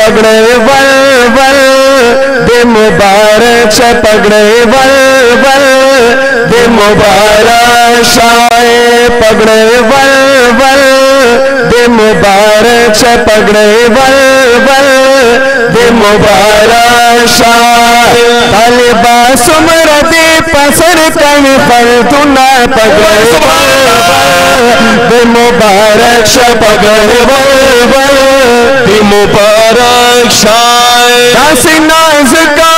پگڑے ول ول دے مبارک شاہ پگڑے ول ول دے مبارک شاہ پگڑے ول ول دے مبارک شاہ پگڑے ول ول دے مبارک شاہ طالبہ سمر دے پسر کئی فلتنا پگڑے ول ول دے مبارک شاہ پگڑے ول ول دے مبارک شاہ داس ناز کا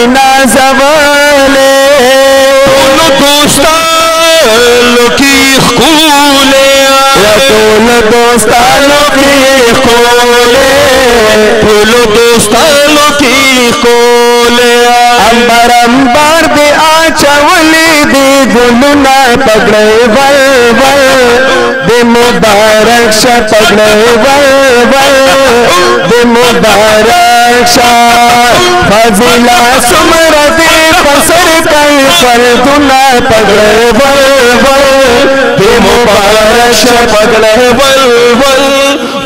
ناز والے دونوں دوستانوں کی خولے دونوں دوستانوں کی خولے دونوں دوستانوں کی خولے امبر امبر دے آچا ولی دے گلنا پگڑے ول ول دے مبارک شاہ پگڑے ول ول دے مبارک شاہ فضلہ سمر دے پسر کئی فلتنا پگڑے ول ول دے مبارک شاہ پگڑے ول ول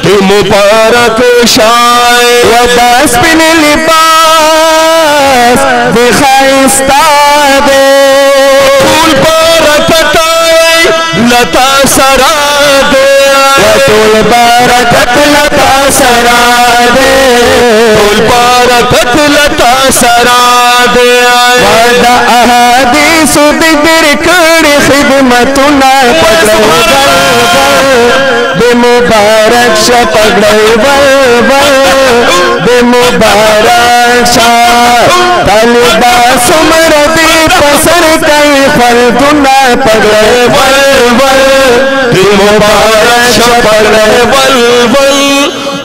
دے مبارک شاہ وداس پن لباس دے خائستہ دے پھول پارکتائی لتا سرا دے پھول پارکت لتا سرا دے پھول پارکت لتا سرا دے وعدہ احادیث دگر کڑی خدمتنا پگڑے ول ول دے مبارک شاہ پگڑے ول ول دے مبارک شاہ طالبہ سمر دے پسر کئی فلتنا پگڑے ول ول دے مبارک شاہ پگڑے ول ول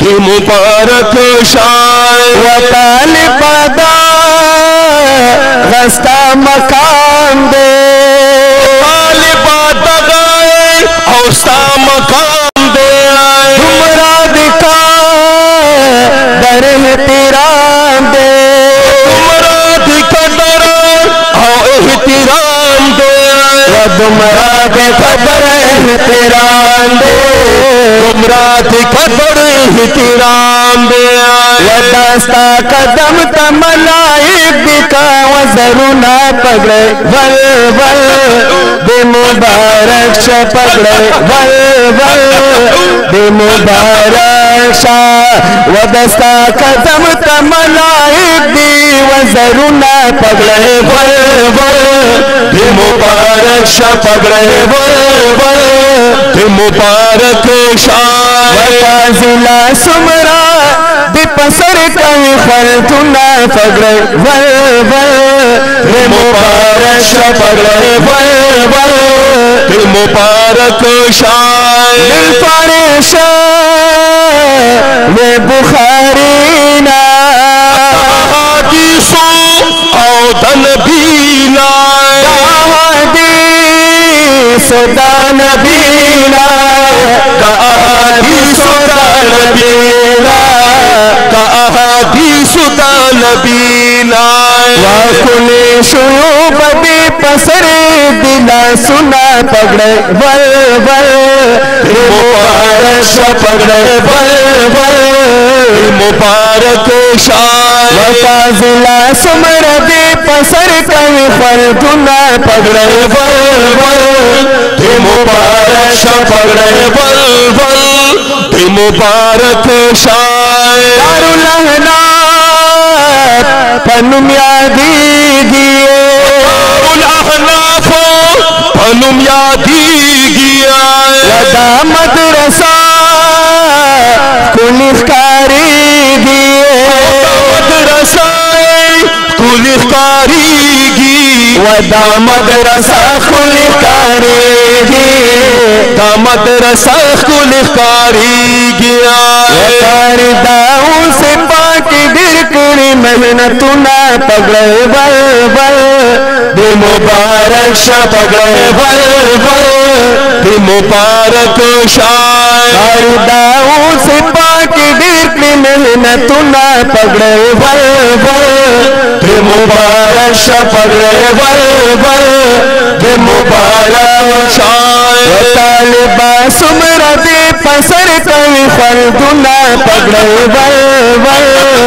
دے مبارک شاہ وطالبہ دا غستہ مقام دے طالبہ دا گائے اوستا مقام دے مراد کا در احترام دے مراد کا در احترام دے مراد کا در احترام دے مراد کا در احترام دے وداستا قدم تا ملائک دکا وزرنا پگڑے ول ول دے مبارک شاہ پگڑے ول ول دے مبارک شاہ وداستا قدم تا ملائک دی وزرنا پگڑے ول ول دے مبارک شاہ پگڑے ول ول دے مبارک شاہ وفاضلہ سمرہ دے پسر کئی فلتنا پگڑے ول ول دے مبارک شاہ پگڑے ول ول دے مبارک شاہ دل پریشان میں بخارینا حدیثوں او دنبینا حدیثوں دنبینا حدیثوں دنبینا احادیث دا نبینا وکل شعوب بے پسر دلا سنا پگڑے ول ول مبارک شاہ پگڑے ول ول مبارک شاہ وفاضلہ سمر دے پسر کئی فلتنا پگڑے ول ول مبارک شاہ پگڑے ول ول مبارک شاہ دارالحناف پنم یادی گئے دارالحناف پنم یادی گیا ودا مدرسہ کل اخکاری گئے مدرسہ کل اخکاری گی ودا مدرسہ کل اخکاری گی دا مدرسہ کل اخکاری گیا وکاری داؤں سے پاکی در کری محنتنا پگڑے ول ول دے مبارک شاہ پگڑے ول ول دے مبارک شاہ کاری داؤں سے پاکی در کری محنتنا پگڑے ول ول دے مبارک شاہ پگڑے ول ول دے مبارک شاہ طالبہ سمر دے پسر کئی فلتنا پگڑے ول ول